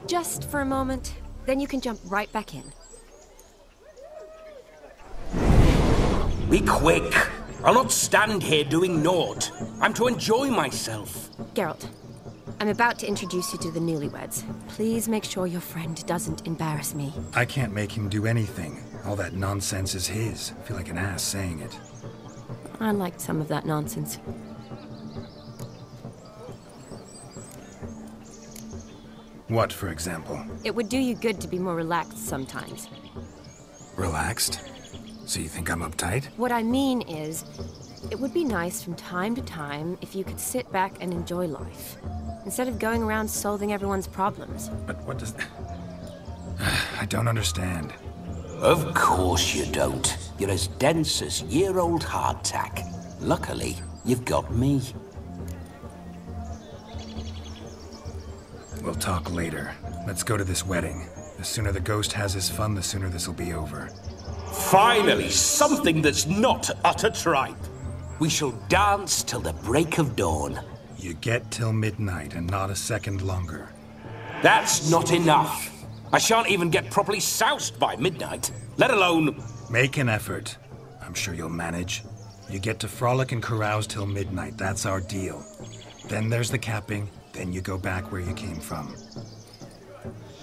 Just for a moment, then you can jump right back in. Be quick! I'll not stand here doing naught. I'm to enjoy myself. Geralt, I'm about to introduce you to the newlyweds. Please make sure your friend doesn't embarrass me. I can't make him do anything. All that nonsense is his. I feel like an ass saying it. I liked some of that nonsense. What, for example? It would do you good to be more relaxed sometimes. Relaxed? So you think I'm uptight? What I mean is, it would be nice from time to time if you could sit back and enjoy life, instead of going around solving everyone's problems. But what does... I don't understand. Of course you don't. You're as dense as year-old hardtack. Luckily, you've got me. We'll talk later. Let's go to this wedding. The sooner the ghost has his fun, the sooner this'll be over. Finally, something that's not utter tripe. We shall dance till the break of dawn. You get till midnight and not a second longer. That's not enough. I shan't even get properly soused by midnight, let alone... Make an effort. I'm sure you'll manage. You get to frolic and carouse till midnight. That's our deal. Then there's the capping. Then you go back where you came from.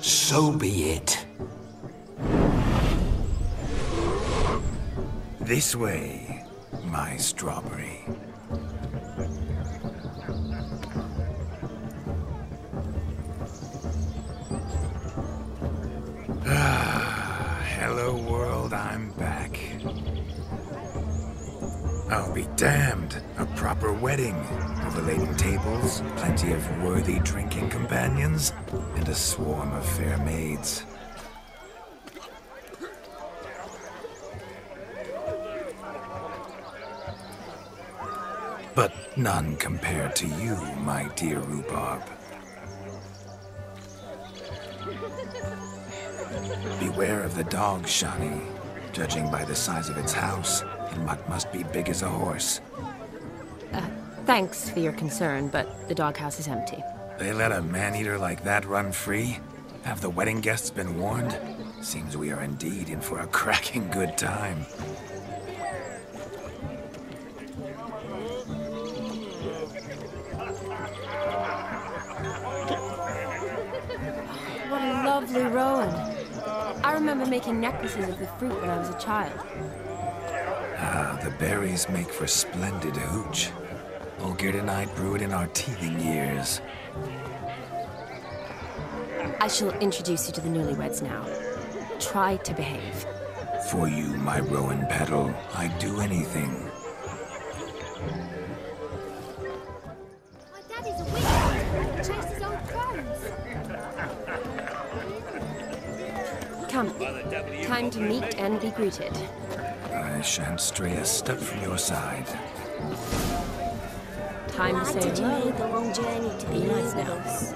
So be it. This way, my strawberry. Hello world, I'm back. I'll be damned. A proper wedding. Overladen tables, plenty of worthy drinking companions, and a swarm of fair maids. But none compared to you, my dear Rhubarb. Beware of the dog, Shani. Judging by the size of its house, it must be big as a horse. Thanks for your concern, but the doghouse is empty. They let a man-eater like that run free? Have the wedding guests been warned? Seems we are indeed in for a cracking good time. What a lovely rowan. I remember making necklaces of the fruit when I was a child. Ah, the berries make for splendid hooch. Olgierd and I brew it in our teething years. I shall introduce you to the newlyweds now. Try to behave. For you, my rowan petal, I'd do anything. My daddy's a wizard. He chases his own crows. Come. Time to meet and be greeted. I shan't stray a step from your side. Time to say Did you hello. made the long journey to be Nice with now. us?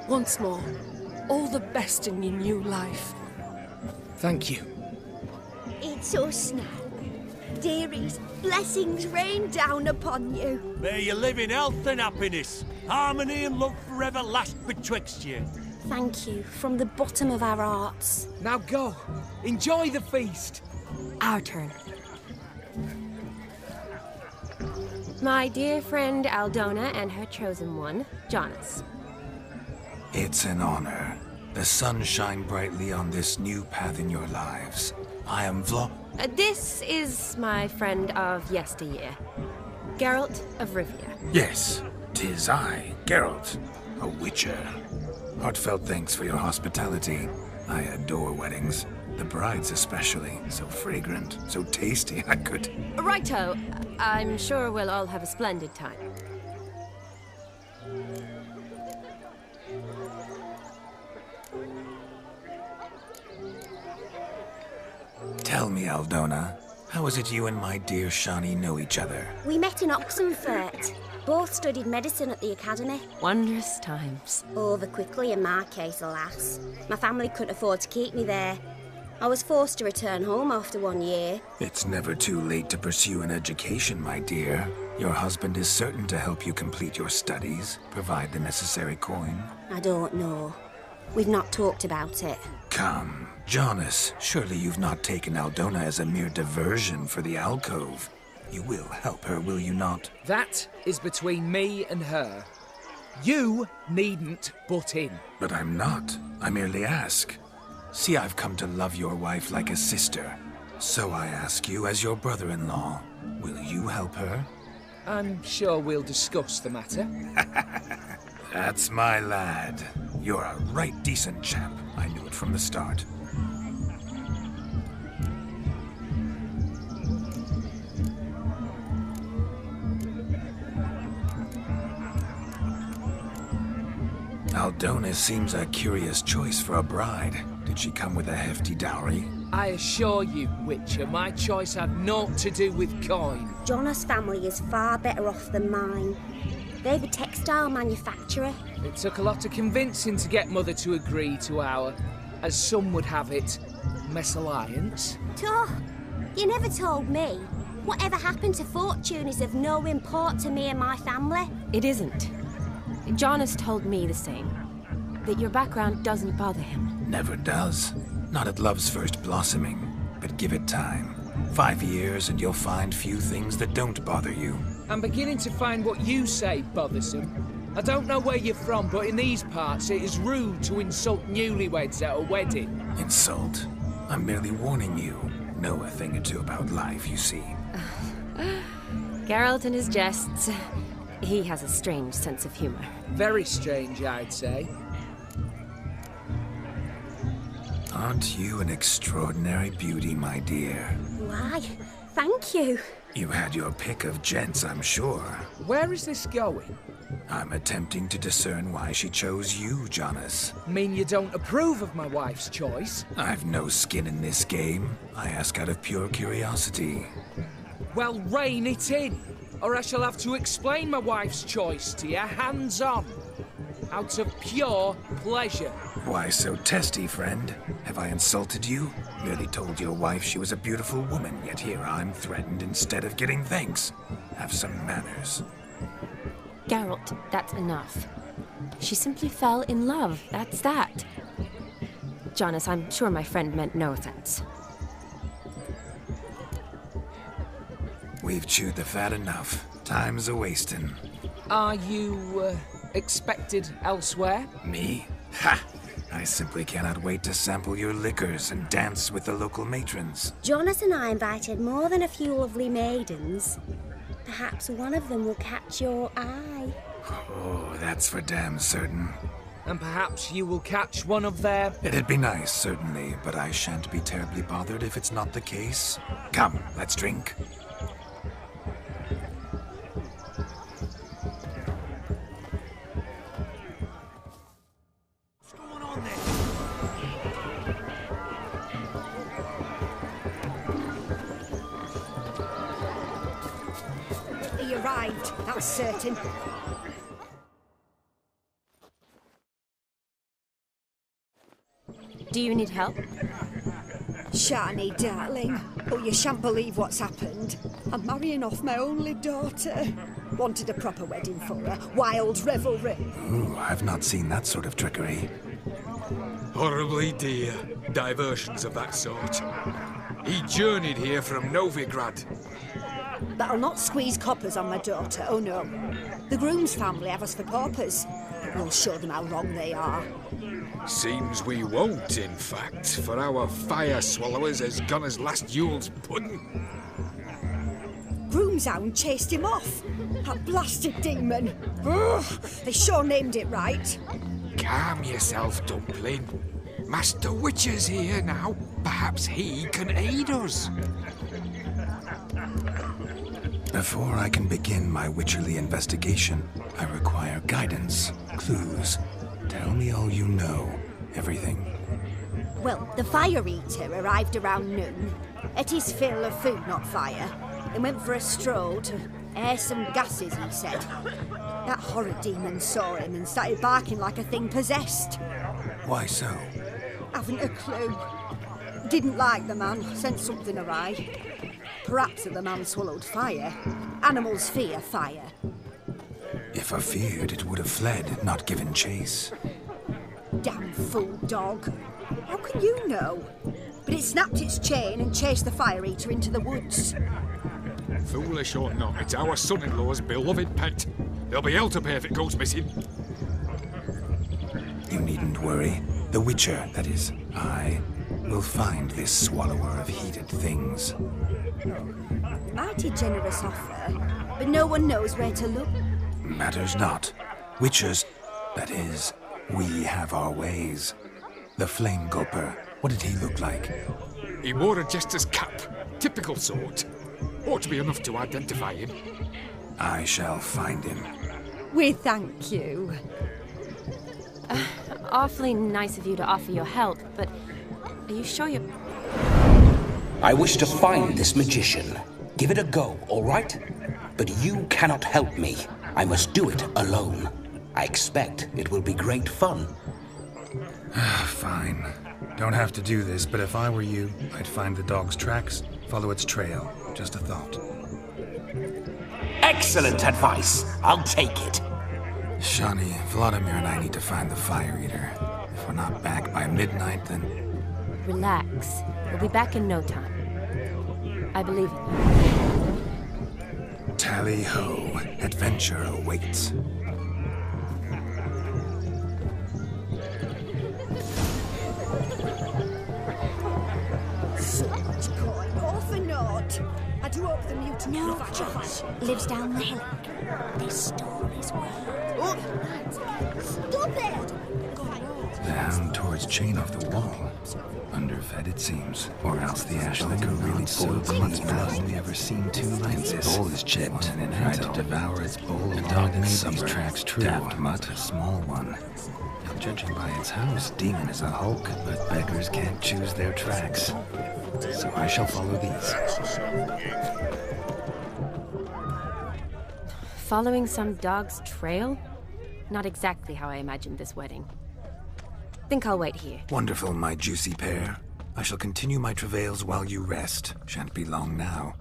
Once more, all the best in your new life. Thank you. It's us now. Dearies, blessings rain down upon you. May you live in health and happiness. Harmony and love forever last betwixt you. Thank you from the bottom of our hearts. Now go. Enjoy the feast. Our turn. My dear friend Aldona and her chosen one, Jonas. It's an honor. The sun shine brightly on this new path in your lives. I am This is my friend of yesteryear, Geralt of Rivia. Yes, 'tis I, Geralt, a witcher. Heartfelt thanks for your hospitality. I adore weddings. The brides especially. So fragrant, so tasty, I could... Righto. I'm sure we'll all have a splendid time. Tell me, Aldona, how is it you and my dear Shani know each other? We met in Oxenfurt. Both studied medicine at the academy. Wondrous times. Over quickly in my case, alas. My family couldn't afford to keep me there. I was forced to return home after 1 year. It's never too late to pursue an education, my dear. Your husband is certain to help you complete your studies, provide the necessary coin. I don't know. We've not talked about it. Come, Jonas, surely you've not taken Aldona as a mere diversion for the alcove. You will help her, will you not? That is between me and her. You needn't butt in. But I'm not. I merely ask. See, I've come to love your wife like a sister. So I ask you, as your brother-in-law, will you help her? I'm sure we'll discuss the matter. That's my lad. You're a right decent chap. I knew it from the start. Aldona seems a curious choice for a bride. Did she come with a hefty dowry? I assure you, Witcher, my choice had naught to do with coin. Jonas' family is far better off than mine. They're a textile manufacturer. It took a lot of convincing to get Mother to agree to our, as some would have it, mesalliance. Toh, you never told me. Whatever happened to fortune is of no import to me and my family. It isn't. Jonas told me the same. That your background doesn't bother him. Never does. Not at love's first blossoming. But give it time. 5 years and you'll find few things that don't bother you. I'm beginning to find what you say bothersome. I don't know where you're from, but in these parts it is rude to insult newlyweds at a wedding. Insult? I'm merely warning you. Know a thing or two about life, you see. Geralt and his jests. He has a strange sense of humor. Very strange, I'd say. Aren't you an extraordinary beauty, my dear? Why, thank you. You had your pick of gents, I'm sure. Where is this going? I'm attempting to discern why she chose you, Jonas. Mean you don't approve of my wife's choice? I've no skin in this game. I ask out of pure curiosity. Well, rein it in, or I shall have to explain my wife's choice to you hands-on. Out of pure pleasure. Why so testy, friend? Have I insulted you? Merely told your wife she was a beautiful woman, yet here I'm threatened instead of getting thanks. Have some manners. Geralt, that's enough. She simply fell in love, that's that. Jonas, I'm sure my friend meant no offense. We've chewed the fat enough. Time's a-wasting. Are you, expected elsewhere? Me? Ha! I simply cannot wait to sample your liquors and dance with the local matrons. Jonas and I invited more than a few lovely maidens. Perhaps one of them will catch your eye. Oh, that's for damn certain. And perhaps you will catch one of their... It'd be nice, certainly, but I shan't be terribly bothered if it's not the case. Come, let's drink. He arrived, that's certain. Do you need help? Shani, darling. Oh, you shan't believe what's happened. I'm marrying off my only daughter. Wanted a proper wedding for her. Wild revelry. Ooh, I've not seen that sort of trickery. Horribly dear diversions of that sort. He journeyed here from Novigrad. But I'll not squeeze coppers on my daughter, oh no. The groom's family have us for paupers. We'll show them how wrong they are. Seems we won't, in fact, for our fire swallowers has gone as last Yule's pudding. Groomshound chased him off. That blasted demon. Ugh, they sure named it right. Calm yourself, Dumpling. Master Witcher's here now. Perhaps he can aid us. Before I can begin my witcherly investigation, I require guidance, clues. Tell me all you know. Everything. Well, the Fire Eater arrived around noon. Ate his fill of food, not fire, and went for a stroll to air some gases, he said. That horrid demon saw him and started barking like a thing possessed. Why so? Haven't a clue. Didn't like the man, sent something awry. Perhaps the man swallowed fire. Animals fear fire. If I feared, it would have fled, not given chase. Damn fool dog. How can you know? But it snapped its chain and chased the fire eater into the woods. Foolish or not, it's our son-in-law's beloved pet. There'll be hell to pay if it goes missing. You needn't worry. The Witcher, that is, I, will find this swallower of heated things. Mighty generous offer, but no one knows where to look. Matters not. Witchers, that is, we have our ways. The Flame Gulper, what did he look like? He wore a jester's cap. Typical sort. Ought to be enough to identify him. I shall find him. We thank you. Awfully nice of you to offer your help, but are you sure you... I wish to find this magician. Give it a go, all right? But you cannot help me. I must do it alone. I expect it will be great fun. Fine. Don't have to do this, but if I were you, I'd find the dog's tracks, follow its trail. Just a thought. Excellent advice. I'll take it. Shani, Vladimir and I need to find the fire eater. If we're not back by midnight, then... Relax. We'll be back in no time. I believe in you. Tally-ho. Adventure awaits. So much coin, all for naught. I do hope the mutant Lives down the hill. This story's worth. Stop it! The hound tore its chain off the wall. Underfed, it seems. Or else the Ashlicker really boiled much blood. I've only ever seen two like this. Bowl is chipped and tried to devour its bowl. The dog made these tracks true. Daft mutt, a small one. Judging by its house, Demon is a hulk, but beggars can't choose their tracks. So I shall follow these. Following some dog's trail? Not exactly how I imagined this wedding. Think I'll wait here. Wonderful, my juicy pair. I shall continue my travails while you rest. Shan't be long now.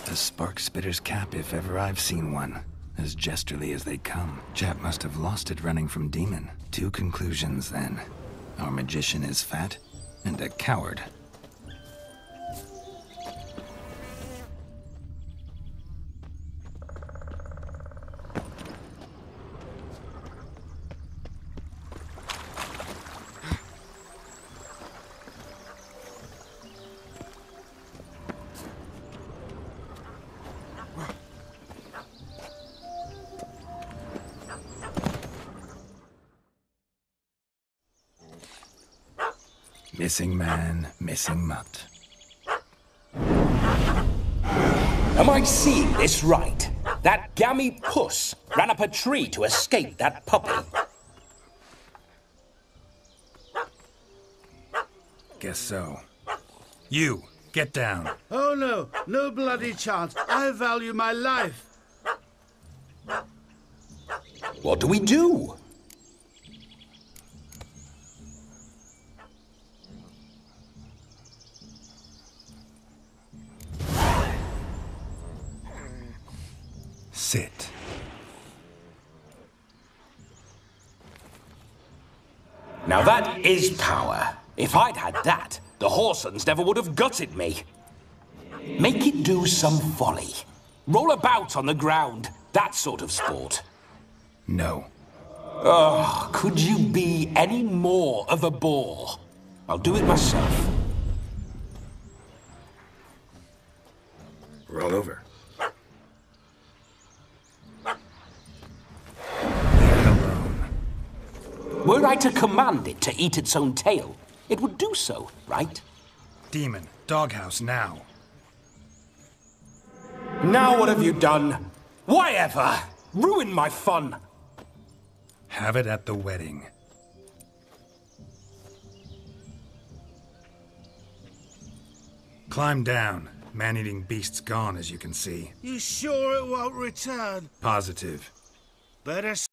A spark spitter's cap, if ever I've seen one. As jesterly as they come. Chap must have lost it running from Demon. Two conclusions, then. Our magician is fat, and a coward. Missing man, missing mutt. Am I seeing this right? That gammy puss ran up a tree to escape that puppy. Guess so. You, get down. Oh no, no bloody chance. I value my life. What do we do? Sit. Now that is power. If I'd had that, the Horsons never would have gutted me. Make it do some folly. Roll about on the ground. That sort of sport. No. Oh, could you be any more of a bore? I'll do it myself. Roll over. Were I to command it to eat its own tail, it would do so, right? Demon, doghouse now. Now what have you done? Why ever? Ruin my fun. Have it at the wedding. Climb down. Man-eating beast's gone, as you can see. You sure it won't return? Positive. Better